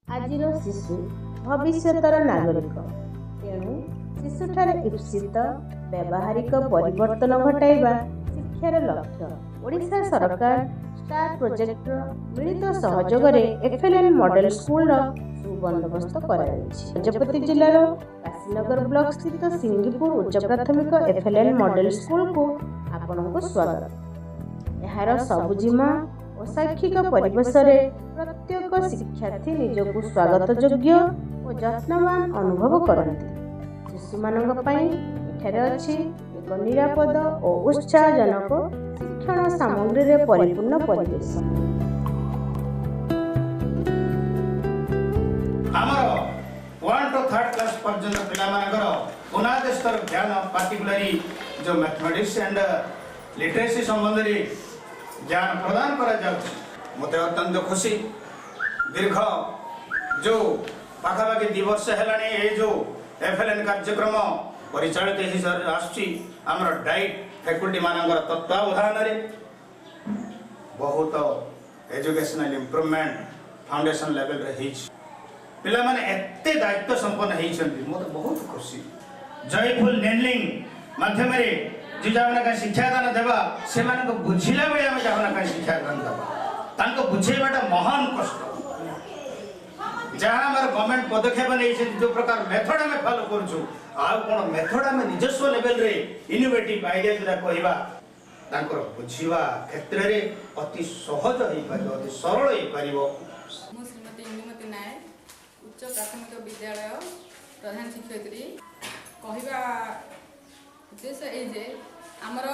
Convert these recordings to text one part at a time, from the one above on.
ଆଜିର ଶିଶୁ ଭବିଷ୍ୟତର ନାଗରିକ। ତେଣୁ ଶିଶୁଠାରେ ଇପ୍ସିତ ବ୍ୟବହାରିକ ପରିବର୍ତ୍ତନ ଘଟାଇବା ଶିକ୍ଷାର ଲକ୍ଷ୍ୟ। ଓଡ଼ିଶା ସରକାର ଷ୍ଟାର ପ୍ରୋଜେକ୍ଟର ମିଳିତ ସହଯୋଗରେ ଏଫ୍ଏଲ୍ଏନ୍ ମଡେଲ ସ୍କୁଲର ସୁବନ୍ଦୋବସ୍ତ କରାଯାଇଛି। ଗଜପତି ଜିଲ୍ଲାର କାଶୀନଗର ବ୍ଲକ ସ୍ଥିତ ସିଙ୍ଗିପୁର ଉଚ୍ଚ ପ୍ରାଥମିକ ଏଫ୍ଏଲ୍ଏନ୍ ମଡେଲ ସ୍କୁଲକୁ ଆପଣଙ୍କୁ ସ୍ୱାଗତ। ଏହାର ସବୁଜିମା ଓ ଶୈକ୍ଷିକ ପରିବେଶରେ ପ୍ରତ୍ୟେକ ଶିକ୍ଷାର୍ଥୀ ନିଜକୁ ସ୍ୱାଗତ ଯୋଗ୍ୟ ଓ ଯତ୍ନବାନ ଅନୁଭବ କରନ୍ତି। ଶିଶୁମାନଙ୍କ ପାଇଁ ଏଠାରେ ଅଛି ଏକ ନିରାପଦ ଓ ଉତ୍ସାହଜନକ ଶିକ୍ଷଣ ସାମଗ୍ରୀରେ ପରିପୂର୍ଣ୍ଣ ପରିବେଶ। ଆମର 1 to 3rd क्लास पर्यंत पिलामानकर बुनियादी स्तर ज्ञान पार्टिकुलरली जो मैथमेटिक्स एंड लिटरेसी संबंध रे ज्ञान प्रदान करा जाउछि। मते अत्यंत खुशी दीर्घ जो पाखापाखि 2 वर्ष हेलानी ए जो एफएलएन कार्यक्रम परिचालित आसुछि हमर डाइट फैकल्टी मानकर तत्वावधान रे बहुत एजुकेशनल इंप्रूवमेंट फाउंडेशन लेवल रे हिच पिला माने एते दायित्व संपन्न हेइछन्ति मते बहुत खुशी। जयफुल नेनलिंग माध्यम रे जे जावना का शिक्षादान देबा से माने को बुझिला बेले हम जावना का शिक्षादान देबा तांको बुझेबाटा महान कष्ट। जहाँ हमारे गवर्नमेंट पदक्षेप नहीं जो प्रकार मेथड आम फॉलो करूँ आउन मेथड आम निजस्व लेवल रे इनोवेटिव आइडिया जो कहवा बुझा क्षेत्र में अति सहज हो पार अति सरल हो पार। श्रीमती इंदुमती नायक उच्च प्राथमिक विद्यालय प्रधान शिक्षयित्री कहवा उद्देश्य ये आमर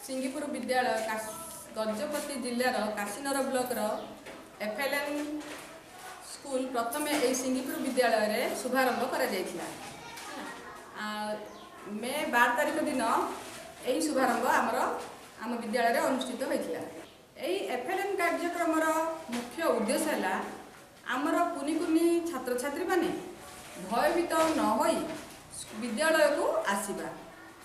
सिंगीपुर विद्यालय गजपति जिलार काशीनगर ब्लॉकर एफएलएन स्कूल प्रथम यही सिंगीपुर विद्यालय रे शुभारंभ करा जायथिला। मे 12 तारिख दिन यही शुभारंभ आम विद्यालय रे अनुष्ठित होइथिला। यही एफएलएन कार्यक्रम मुख्य उद्देश्य है आमर कुनी कुनी छात्र छात्री माने भयभीत न होई विद्यालय को आसीबा।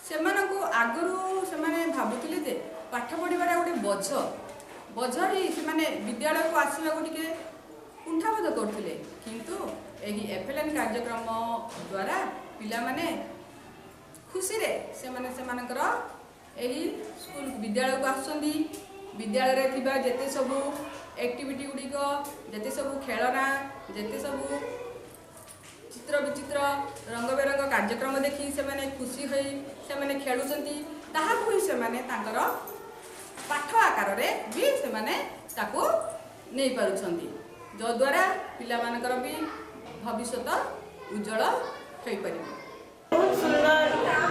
सेमानकु आगरु सेमाने भाबुतिले जे पाठ पढ़िबार गोटे बोझ ही सेमाने विद्यालय को आसीबा को टिके कुंठाबोध करथिले किंतु एही एफएलएन कार्यक्रम द्वारा पिला माने खुशी रे सेमानकर एही स्कूल विद्यालय को आसुछंदी। विद्यालय रे थिबा जेते सबु एक्टिविटी गुडिक जेते सबु खेलना जेते सबु चित्र विचित्र रंग बेरंग कार्यक्रम देखि सेमाने खुशी होई सेमाने खेलुछंती ताहाकु ही सेमाने तांकर पाठ आकार रे भी सेमाने ताकू नै पारुछंती जो द्वारा पिला मानकर भी भविष्य उज्जवल हो पार। बहुत सुंदर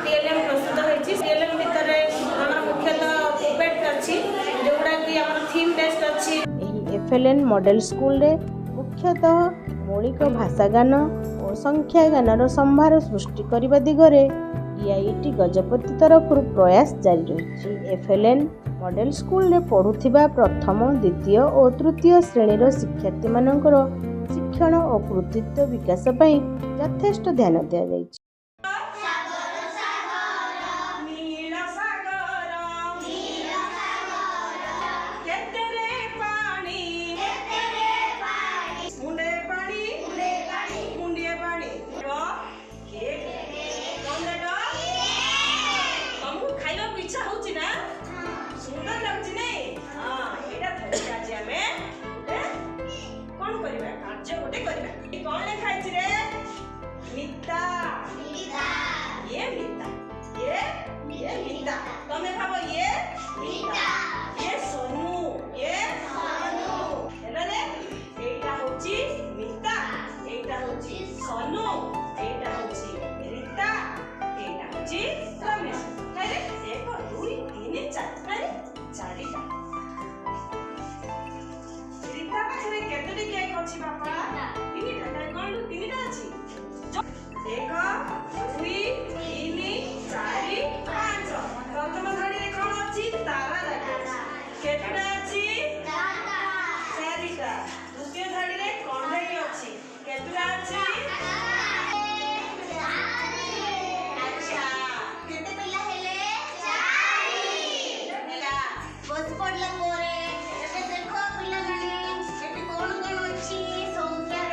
पीएलएम प्रस्तुत होइछि। पीएलएम भितर हमर मुख्यतः पोपेट अछि जोडा कि हमर थीम बेस्ड अछि। एही एफएलएन मॉडल स्कूल रे मुख्यतः मौलिक भाषा गान और संख्या गानर संभार सृष्टि करबा दिगरे ईआईटी गजपति तरफ प्रयास जारी रही। एफएलएन मॉडल स्कूल रे पढ़ुथिबा प्रथम द्वितीय और तृतीय श्रेणीर शिक्षार्थी मानकर शिक्षण और कृतित्व विकास पई यथेष्ट ध्यान दिया जायछि। पढ़ला देखो पिला माने कौन कौन अच्छी संख्यार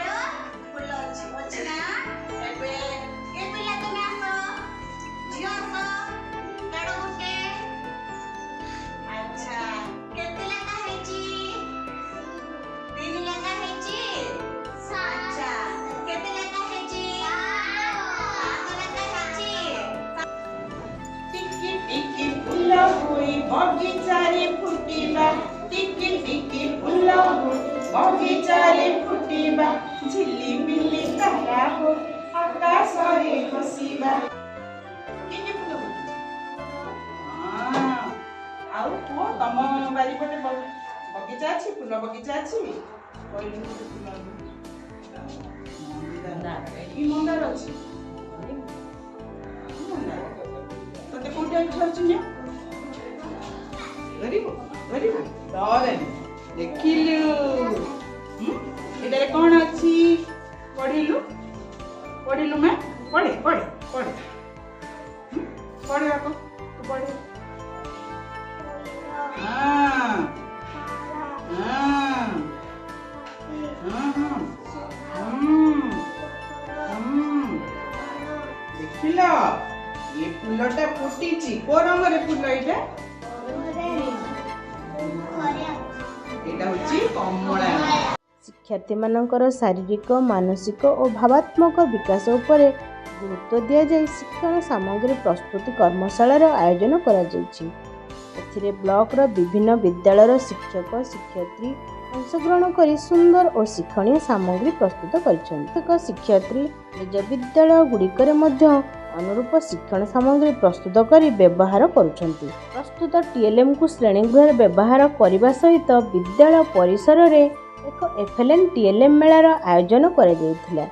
କି ମନ୍ଦାର ଅଛି ତତେ କୋଉଟା ଇଚ୍ଛା ଅଛି ନା ଧରିବୁ ଧରେନି ଦେଖିଲୁ ଏଟାରେ କ'ଣ ଅଛି ପଢିଲୁ ମା ପଢେ ବାପ ତୁ ପଢେ ଦେଖିଲ ଏ ଫୁଲଟା ଫୁଟିଛି କୋଉ ରଙ୍ଗରେ ଫୁଲ ଏଇଟା ହଉଛି କମଳା। ଶିକ୍ଷାର୍ଥୀମାନଙ୍କର ଶାରୀରିକ ମାନସିକ ଓ ଭାବାତ୍ମକ ବିକାଶ ଉପରେ ଗୁରୁତ୍ୱ ଦିଆଯାଇ ଶିକ୍ଷଣ ସାମଗ୍ରୀ ପ୍ରସ୍ତୁତି କର୍ମଶାଳାର ଆୟୋଜନ କରାଯାଇଛି। ଏଥିରେ ବ୍ଲକର ବିଭିନ୍ନ ବିଦ୍ୟାଳୟର ଶିକ୍ଷକ ଶିକ୍ଷୟିତ୍ରୀ ଅଂଶଗ୍ରହଣ କରି ସୁନ୍ଦର ଓ ଶିକ୍ଷଣୀୟ ସାମଗ୍ରୀ ପ୍ରସ୍ତୁତ କରିଛନ୍ତି। ଶିକ୍ଷୟିତ୍ରୀ ନିଜ ବିଦ୍ୟାଳୟ ଗୁଡ଼ିକରେ ମଧ୍ୟ ଅନୁରୂପ ଶିକ୍ଷଣ ସାମଗ୍ରୀ ପ୍ରସ୍ତୁତ କରି ବ୍ୟବହାର କରୁଛନ୍ତି। ପ୍ରସ୍ତୁତ TLMକୁ ଶ୍ରେଣୀଗୃହରେ ବ୍ୟବହାର କରିବା ସହିତ ବିଦ୍ୟାଳୟ ପରିସରରେ ଏକ FLN TLM ମେଳାର ଆୟୋଜନ କରାଯାଇଥିଲା,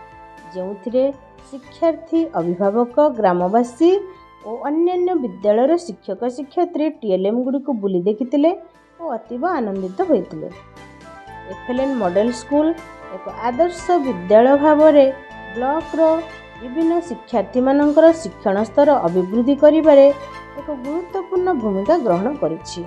ଯେଉଁଥିରେ ଶିକ୍ଷାର୍ଥୀ ଅଭିଭାବକ ଗ୍ରାମବାସୀ ଓ ଅନ୍ୟାନ୍ୟ ବିଦ୍ୟାଳୟର ଶିକ୍ଷକ ଶିକ୍ଷୟିତ୍ରୀ TLM ଗୁଡ଼ିକୁ ବୁଲି ଦେଖିଥିଲେ ଓ ଅତୀବ ଆନନ୍ଦିତ ହୋଇଥିଲେ। FLN ମଡେଲ ସ୍କୁଲ ଏକ ଆଦର୍ଶ ବିଦ୍ୟାଳୟ ଭାବରେ ବ୍ଲକର ବିଭିନ୍ନ ଶିକ୍ଷାର୍ଥୀମାନଙ୍କର ଶିକ୍ଷଣ ସ୍ତର ଅଭିବୃଦ୍ଧି କରିବାରେ ଏକ ଗୁରୁତ୍ୱପୂର୍ଣ୍ଣ ଭୂମିକା ଗ୍ରହଣ କରିଛି।